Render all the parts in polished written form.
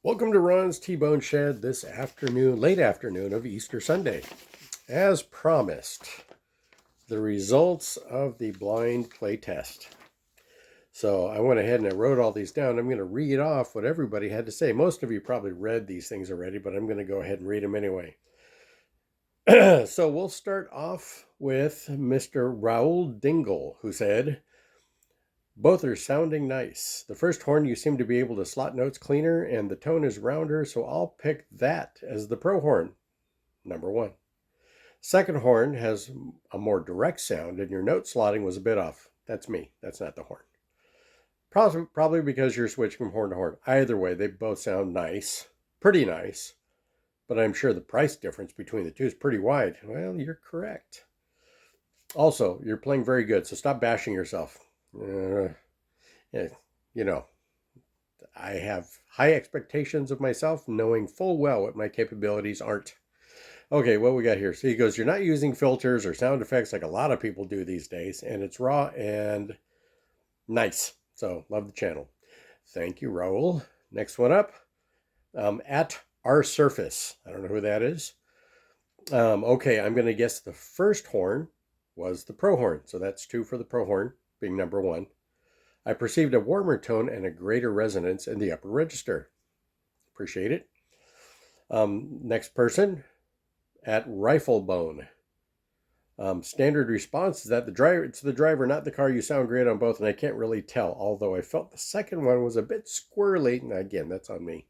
Welcome to Ron's T-Bone Shed this afternoon, late afternoon of Easter Sunday. As promised, the results of the blind play test. So I went ahead and I wrote all these down. I'm going to read off what everybody had to say. Most of you probably read these things already, but I'm going to go ahead and read them anyway. So we'll start off with Mr. Raul Dingle, who said, "Both are sounding nice. The first horn you seem to be able to slot notes cleaner and the tone is rounder, so I'll pick that as the pro horn, number one. Second horn has a more direct sound and your note slotting was a bit off. That's me. That's not the horn. Probably because you're switching from horn to horn. Either way, they both sound nice, pretty nice, but I'm sure the price difference between the two is pretty wide." Well, you're correct. Also, you're playing very good, so stop bashing yourself. You know, I have high expectations of myself, knowing full well what my capabilities aren't. Okay, what we got here? So he goes, "You're not using filters or sound effects like a lot of people do these days, and it's raw and nice. So, love the channel." Thank you, Raul. Next one up, at R Surface. I don't know who that is. Okay, I'm going to guess the first horn was the pro horn. So that's 2 for the pro horn, being number 1. "I perceived a warmer tone and a greater resonance in the upper register." Appreciate it. Next person, at Riflebone. "Standard response is that it's the driver, not the car. You sound great on both, and I can't really tell, although I felt the second one was a bit squirrely." And again, that's on me.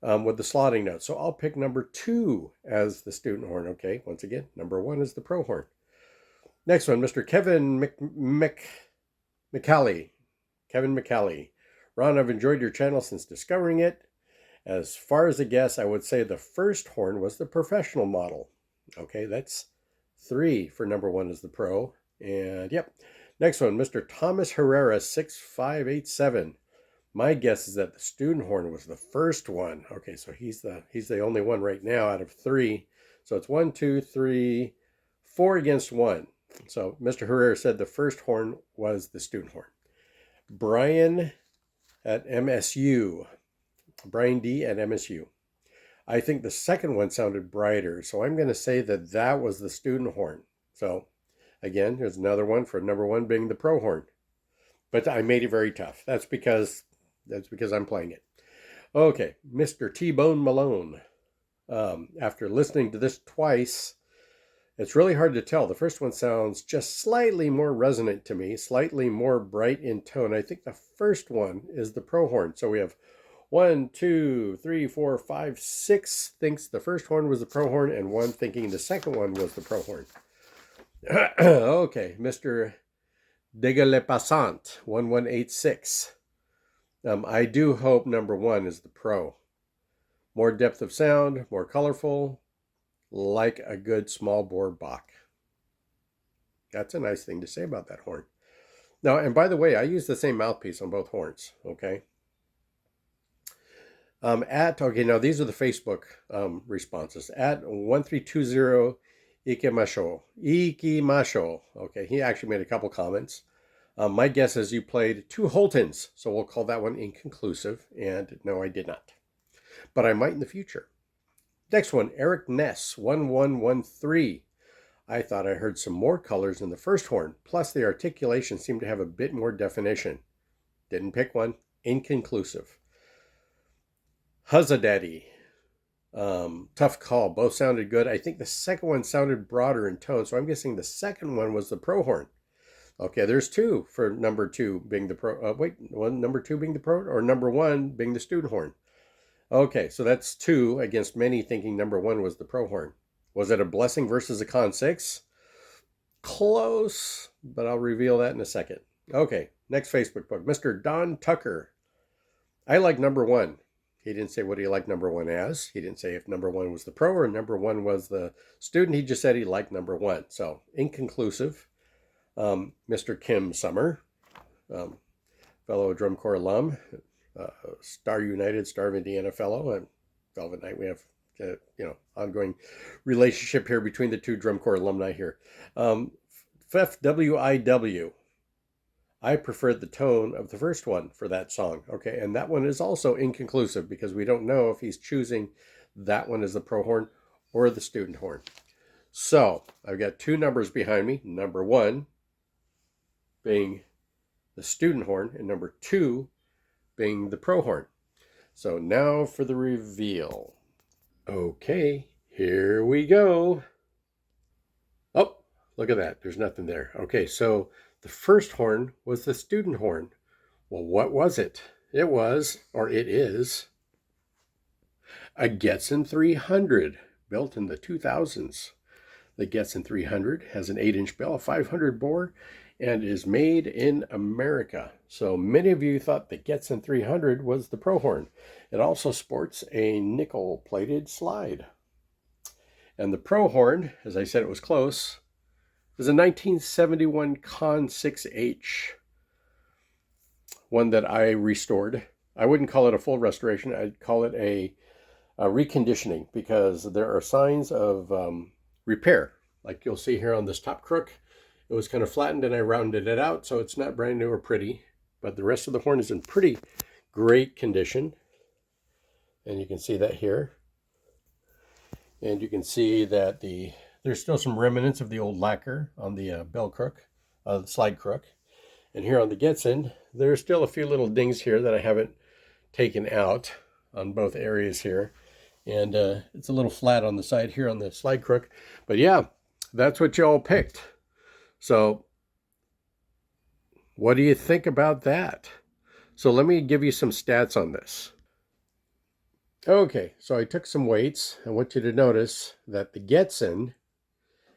With the slotting note. So I'll pick number 2 as the student horn. Okay, once again, number 1 is the pro horn. Next one, Mr. Kevin McCallie. Kevin McCallie. "Ron, I've enjoyed your channel since discovering it. As far as a guess, I would say the first horn was the professional model." Okay, that's 3 for number 1 is the pro. And yep. Next one, Mr. Thomas Herrera 6587. "My guess is that the student horn was the first one." Okay, so he's the only one right now out of 3. So it's 1, 2, 3, 4 against 1. So Mr. Herrera said the first horn was the student horn. Brian at MSU. Brian D at MSU. "I think the second one sounded brighter, so I'm going to say that that was the student horn." So again, there's another one for number 1 being the pro horn. But I made it very tough. That's because I'm playing it. Okay, Mr. T-Bone Malone. After listening to this twice, it's really hard to tell. The first one sounds just slightly more resonant to me, slightly more bright in tone. I think the first one is the pro horn. So we have 1, 2, 3, 4, 5, 6 thinks the first horn was the pro horn, and 1 thinking the second one was the pro horn. Okay, Mr. Degalepassant 1186. "I do hope number 1 is the pro. More depth of sound, more colorful, like a good small bore Bach." That's a nice thing to say about that horn. Now, and by the way, I use the same mouthpiece on both horns, okay? Now these are the Facebook responses. At 1320 Ikimasho. Okay, he actually made a couple comments. "My guess is you played 2 Holtons, so we'll call that one inconclusive." And no, I did not, but I might in the future. Next one, Eric Ness 1113. "I thought I heard some more colors in the first horn, plus the articulation seemed to have a bit more definition." Didn't pick one. Inconclusive. Huzzadaddy. "Tough call. Both sounded good. I think the second one sounded broader in tone, so I'm guessing the second one was the pro horn." Okay, there's 2 for number 2 being the pro. Number 2 being the pro, or number 1 being the student horn. Okay, so that's 2 against many thinking number 1 was the pro horn. Was it a blessing versus a con 6? Close, but I'll reveal that in a second. Okay, next Facebook post, Mr. Don Tucker. "I like number 1. He didn't say what he liked number 1 as. He didn't say if number 1 was the pro or number 1 was the student. He just said he liked number 1. So inconclusive. Mr. Kim Summer, fellow drum corps alum, Star United, Star of Indiana fellow, and Velvet Knight. We have ongoing relationship here between the 2 drum corps alumni here. FWIW. I preferred the tone of the first one for that song. Okay, and that one is also inconclusive because we don't know if he's choosing that one as the pro horn or the student horn. So I've got two numbers behind me. Number one being the student horn and number two being the pro horn. So now for the reveal. Okay, here we go. Oh, look at that. There's nothing there. Okay, so the first horn was the student horn. Well, what was it? It was, or it is, a Getzen 300 built in the 2000s. The Getzen 300 has an 8-inch bell, a 500 bore, and is made in America. So many of you thought the Getzen 300 was the pro horn. It also sports a nickel-plated slide. And the pro horn, as I said, it was close, is a 1971 Conn 6H, one that I restored. I wouldn't call it a full restoration. I'd call it a reconditioning because there are signs of repair. Like you'll see here on this top crook, it was kind of flattened and I rounded it out, so it's not brand new or pretty, but the rest of the horn is in pretty great condition. And you can see that here. And you can see that there's still some remnants of the old lacquer on the bell crook, the slide crook. And here on the Getzen, there's still a few little dings here that I haven't taken out on both areas here. And it's a little flat on the side here on the slide crook. But yeah, that's what y'all picked. So what do you think about that? So let me give you some stats on this. Okay, so I took some weights. I want you to notice that the Getzen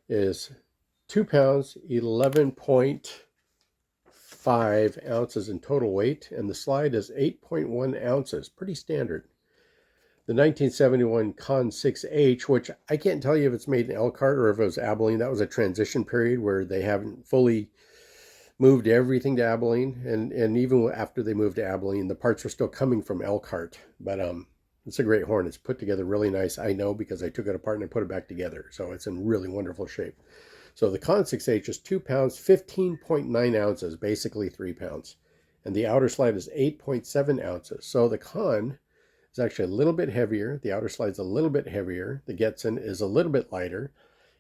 is 2 pounds, 11.5 ounces in total weight, and the slide is 8.1 ounces, pretty standard. The 1971 Conn 6H, which I can't tell you if it's made in Elkhart or if it was Abilene. That was a transition period where they haven't fully moved everything to Abilene, and even after they moved to Abilene, the parts were still coming from Elkhart. But it's a great horn. It's put together really nice. I know because I took it apart and I put it back together. So it's in really wonderful shape. So the Conn 6H is 2 pounds, 15.9 ounces, basically 3 pounds. And the outer slide is 8.7 ounces. So the Conn is actually a little bit heavier. The outer slide's a little bit heavier. The Getzen is a little bit lighter.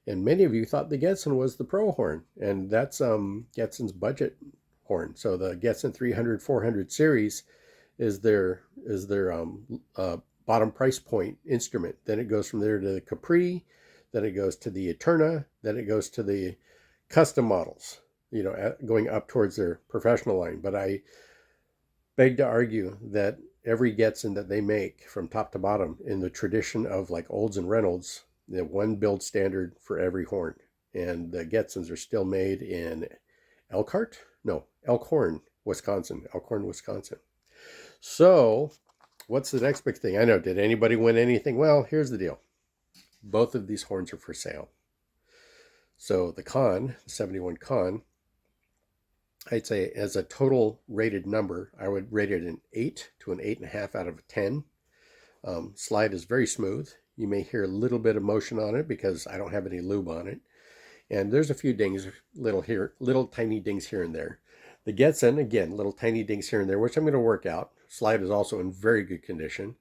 And many of you thought the Getzen was the pro horn. And that's Getzen's budget horn. So the Getzen 300, 400 series is their bottom price point instrument. Then it goes from there to the Capri, then it goes to the Eterna, then it goes to the custom models, you know, going up towards their professional line. But I beg to argue that every Getzen that they make from top to bottom in the tradition of like Olds and Reynolds, the one build standard for every horn. And the Getzens are still made in Elkhart? No, Elkhorn, Wisconsin. Elkhorn, Wisconsin. So what's the next big thing? I know, did anybody win anything? Well, here's the deal. Both of these horns are for sale. So the Conn, the 71 Conn, I'd say as a total rated number, I would rate it an 8 to an 8.5 out of a 10. Slide is very smooth. You may hear a little bit of motion on it because I don't have any lube on it. And there's a few dings, little tiny dings here and there. The Getzen, again, little tiny dings here and there, which I'm going to work out. Slide is also in very good condition.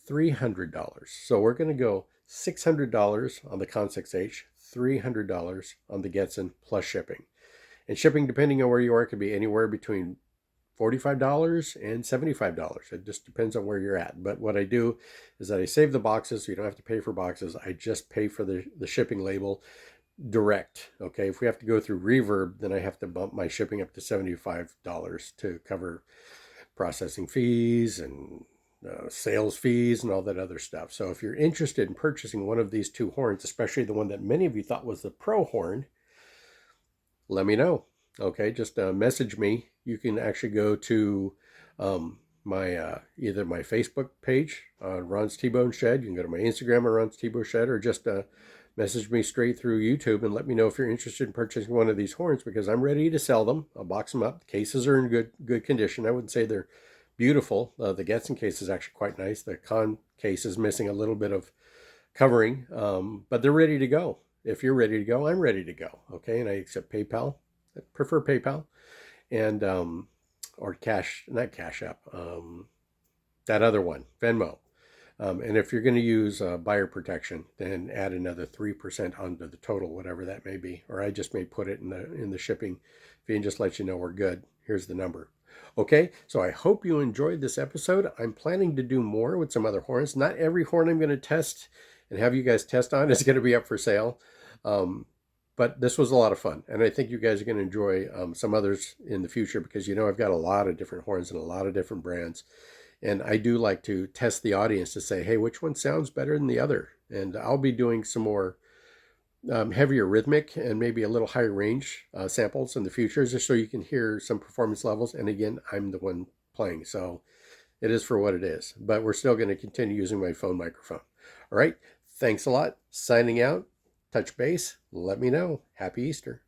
$300. So we're going to go $600 on the Conn 6H, $300 on the Getzen plus shipping. And shipping, depending on where you are, could be anywhere between $45 and $75. It just depends on where you're at. But what I do is that I save the boxes so you don't have to pay for boxes. I just pay for the shipping label direct. Okay, if we have to go through Reverb, then I have to bump my shipping up to $75 to cover processing fees and sales fees and all that other stuff. So if you're interested in purchasing one of these two horns, especially the one that many of you thought was the pro horn, let me know. Okay, just message me. You can actually go to my either my Facebook page, Ron's T-Bone Shed. You can go to my Instagram, Ron's T-Bone Shed, or just message me straight through YouTube and let me know if you're interested in purchasing one of these horns, because I'm ready to sell them. I'll box them up. The cases are in good condition. I wouldn't say they're beautiful. The Getzen case is actually quite nice. The Conn case is missing a little bit of covering, but they're ready to go. If you're ready to go, I'm ready to go. Okay, and I accept PayPal. I prefer PayPal. and or not Cash App, that other one, Venmo. And if you're going to use buyer protection, then add another 3% onto the total, whatever that may be. Or I just may put it in the shipping fee and just let you know we're good. Here's the number. Okay, so I hope you enjoyed this episode. I'm planning to do more with some other horns. Not every horn I'm going to test and have you guys test on is going to be up for sale. But this was a lot of fun, and I think you guys are going to enjoy some others in the future, because I've got a lot of different horns and a lot of different brands. And I do like to test the audience to say, hey, which one sounds better than the other? And I'll be doing some more heavier rhythmic and maybe a little higher range samples in the future, just so you can hear some performance levels. And again, I'm the one playing, so it is for what it is. But we're still going to continue using my phone microphone. All right. Thanks a lot. Signing out. Touch base. Let me know. Happy Easter.